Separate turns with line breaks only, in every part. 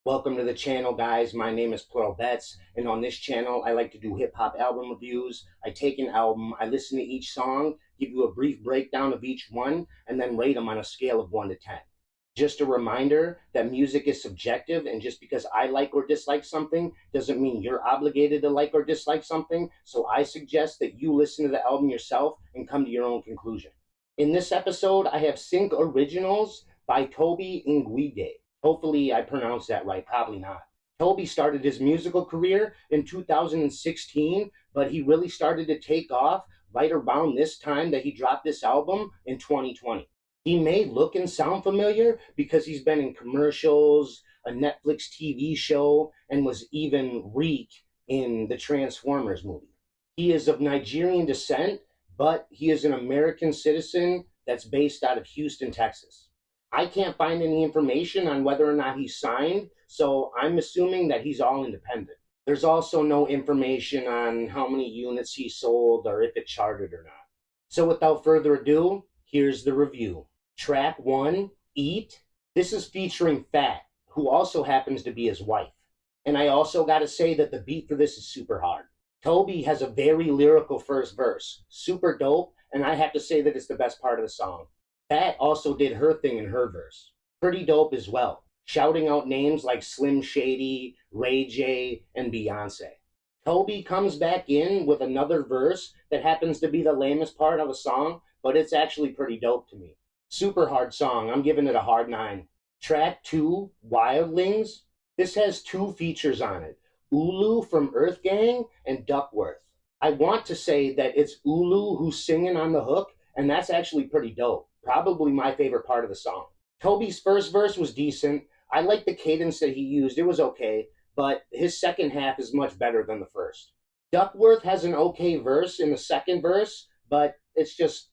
Welcome to the channel, guys. My name is Plural, and on this channel, I like to do hip-hop album reviews. I take an album, I listen to each song, give you a brief breakdown of each one, and then rate them on a scale of 1 to 10. Just a reminder that music is subjective, and just because I like or dislike something doesn't mean you're obligated to like or dislike something, so I suggest that you listen to the album yourself and come to your own conclusion. In this episode, I have Cincoriginals by Tobe Nwigwe. Hopefully I pronounced that right, probably not. Tobe started his musical career in 2016, but he really started to take off right around this time that he dropped this album in 2020. He may look and sound familiar because he's been in commercials, a Netflix TV show, and was even Reek in the Transformers movie. He is of Nigerian descent, but he is an American citizen that's based out of Houston, Texas. I can't find any information on whether or not he's signed, so I'm assuming that he's all independent. There's also no information on how many units he sold or if it charted or not. So without further ado, here's the review. Track 1, Eat. This is featuring Fat, who also happens to be his wife. And I also got to say that the beat for this is super hard. Tobe has a very lyrical first verse, super dope, and I have to say that it's the best part of the song. Fat also did her thing in her verse. Pretty dope as well, shouting out names like Slim Shady, Ray J, and Beyonce. Tobe comes back in with another verse that happens to be the lamest part of a song, but it's actually pretty dope to me. Super hard song. I'm giving it a hard 9. Track 2, Wildlings. This has 2 features on it, Ulu from Earth Gang and Duckworth. I want to say that it's Ulu who's singing on the hook, and that's actually pretty dope. Probably my favorite part of the song. Toby's first verse was decent. I like the cadence that he used. It was okay, but his second half is much better than the first. Duckworth has an okay verse in the second verse, but it's just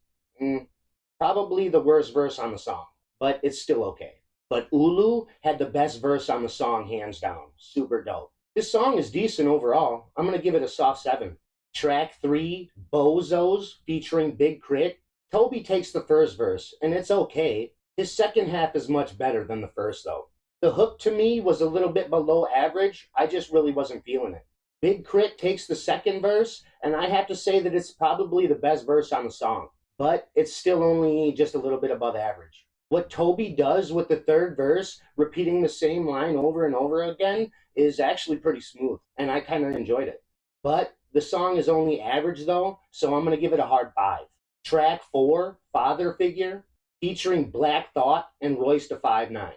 probably the worst verse on the song, but it's still okay. But Ulu had the best verse on the song, hands down. Super dope. This song is decent overall. I'm going to give it a soft 7. Track 3, Bozos, featuring Big Crit. Tobe takes the first verse, and it's okay. His second half is much better than the first, though. The hook to me was a little bit below average. I just really wasn't feeling it. Big Crit takes the second verse, and I have to say that it's probably the best verse on the song. But it's still only just a little bit above average. What Tobe does with the third verse, repeating the same line over and over again, is actually pretty smooth, and I kind of enjoyed it. But the song is only average, though, so I'm going to give it a hard 5. Track 4, Father Figure, featuring Black Thought and Royce da 5'9".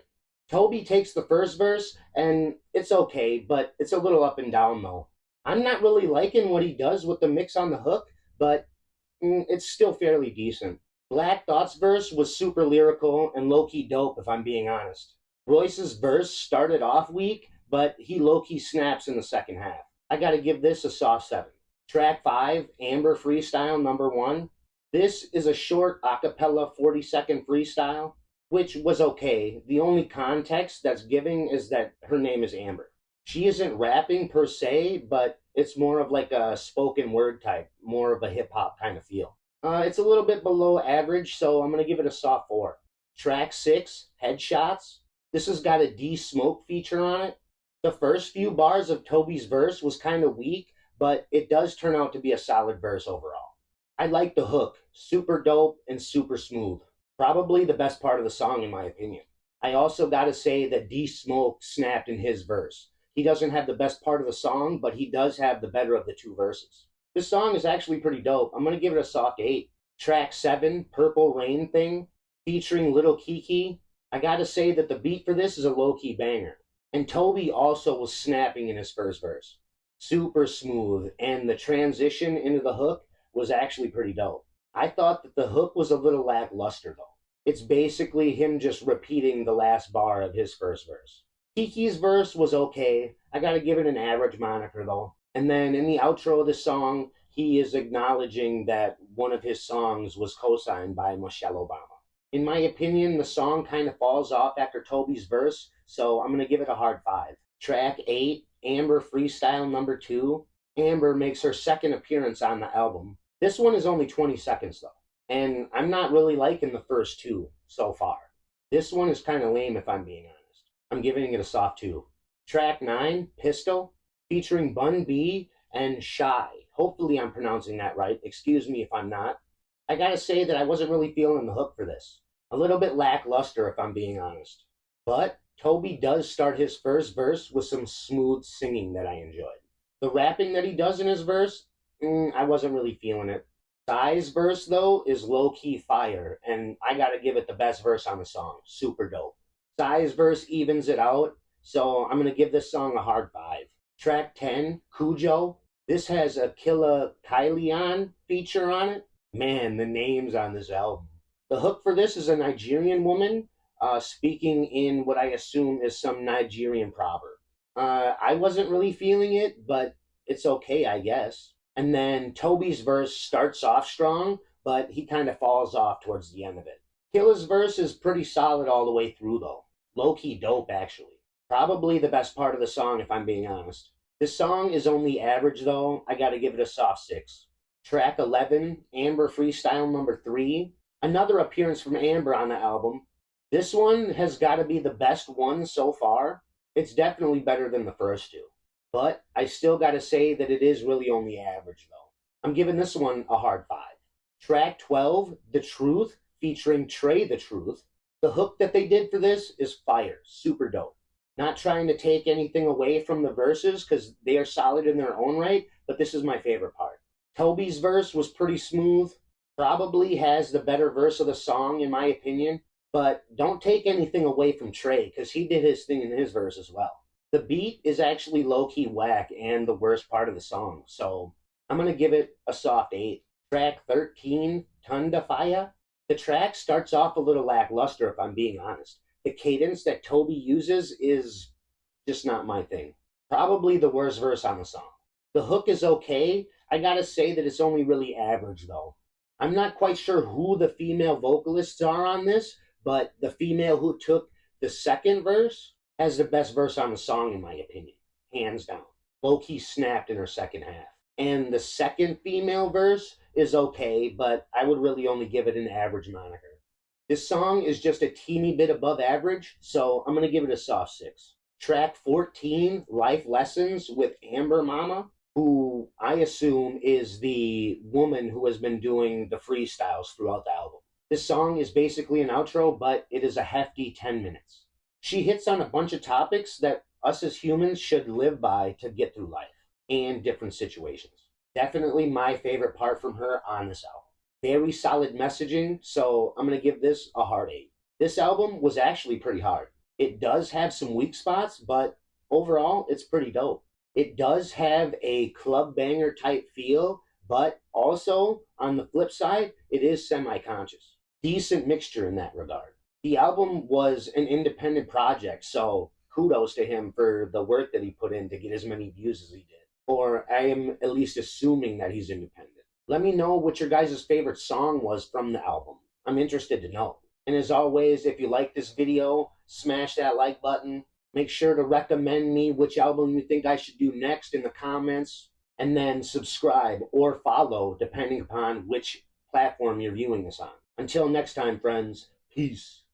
Tobe takes the first verse, and it's okay, but it's a little up and down, though. I'm not really liking what he does with the mix on the hook, but it's still fairly decent. Black Thought's verse was super lyrical and low-key dope, if I'm being honest. Royce's verse started off weak, but he low-key snaps in the second half. I gotta give this a soft 7. Track 5, Amber Freestyle number 1. This is a short acapella 40-second freestyle, which was okay. The only context that's giving is that her name is Amber. She isn't rapping per se, but it's more of like a spoken word type, more of a hip-hop kind of feel. It's a little bit below average, so I'm going to give it a soft 4. Track 6, Headshots. This has got a D-Smoke feature on it. The first few bars of Tobe's verse was kind of weak, but it does turn out to be a solid verse overall. I like the hook, super dope and super smooth. Probably the best part of the song in my opinion. I also got to say that D-Smoke snapped in his verse. He doesn't have the best part of the song, but he does have the better of the 2 verses. This song is actually pretty dope. I'm going to give it a soft 8. Track 7, Purple Rain Thing, featuring Little Kiki. I got to say that the beat for this is a low-key banger. And Tobe also was snapping in his first verse. Super smooth, and the transition into the hook was actually pretty dope. I thought that the hook was a little lackluster, though. It's basically him just repeating the last bar of his first verse. Kiki's verse was okay. I gotta give it an average moniker, though. And then in the outro of the song, he is acknowledging that one of his songs was co-signed by Michelle Obama. In my opinion, the song kind of falls off after Tobe's verse, so I'm gonna give it a hard 5. Track 8, Amber Freestyle number 2. Amber makes her second appearance on the album. This one is only 20 seconds, though. And I'm not really liking the first 2 so far. This one is kind of lame, if I'm being honest. I'm giving it a soft 2. Track 9, Pistol, featuring Bun B and Shy. Hopefully I'm pronouncing that right. Excuse me if I'm not. I gotta say that I wasn't really feeling the hook for this. A little bit lackluster if I'm being honest. But Toby does start his first verse with some smooth singing that I enjoyed. The rapping that he does in his verse, I wasn't really feeling it. Sai's verse, though, is low key fire, and I gotta give it the best verse on the song. Super dope. Sai's verse evens it out, so I'm gonna give this song a hard 5. Track 10, Cujo. This has a Killa Kylian feature on it. Man, the names on this album. The hook for this is a Nigerian woman speaking in what I assume is some Nigerian proverb. I wasn't really feeling it, but it's okay, I guess. And then Toby's verse starts off strong, but he kind of falls off towards the end of it. Killa's verse is pretty solid all the way through, though. Low key dope, actually. Probably the best part of the song, if I'm being honest. This song is only average, though. I gotta give it a soft 6. Track 11, Amber Freestyle number 3. Another appearance from Amber on the album. This one has got to be the best one so far. It's definitely better than the first two. But I still got to say that it is really only average, though. I'm giving this one a hard 5. Track 12, The Truth, featuring Trey the Truth. The hook that they did for this is fire. Super dope. Not trying to take anything away from the verses because they are solid in their own right, but this is my favorite part. Toby's verse was pretty smooth. Probably has the better verse of the song, in my opinion. But don't take anything away from Trey, because he did his thing in his verse as well. The beat is actually low-key whack and the worst part of the song, so I'm going to give it a soft 8. Track 13, Tunda Faya. The track starts off a little lackluster, if I'm being honest. The cadence that Toby uses is just not my thing. Probably the worst verse on the song. The hook is okay. I gotta say that it's only really average, though. I'm not quite sure who the female vocalists are on this, but the female who took the second verse has the best verse on the song, in my opinion. Hands down. Low-key snapped in her second half. And the second female verse is okay, but I would really only give it an average moniker. This song is just a teeny bit above average, so I'm going to give it a soft 6. Track 14, Life Lessons with Amber Mama, who I assume is the woman who has been doing the freestyles throughout the album. This song is basically an outro, but it is a hefty 10 minutes. She hits on a bunch of topics that us as humans should live by to get through life and different situations. Definitely my favorite part from her on this album. Very solid messaging, so I'm going to give this a hard 8. This album was actually pretty hard. It does have some weak spots, but overall, it's pretty dope. It does have a club banger type feel, but also, on the flip side, it is semi-conscious. Decent mixture in that regard. The album was an independent project, so kudos to him for the work that he put in to get as many views as he did. Or I am at least assuming that he's independent. Let me know what your guys' favorite song was from the album. I'm interested to know. And as always, if you like this video, smash that like button. Make sure to recommend me which album you think I should do next in the comments. And then subscribe or follow, depending upon which platform you're viewing this on. Until next time, friends, peace.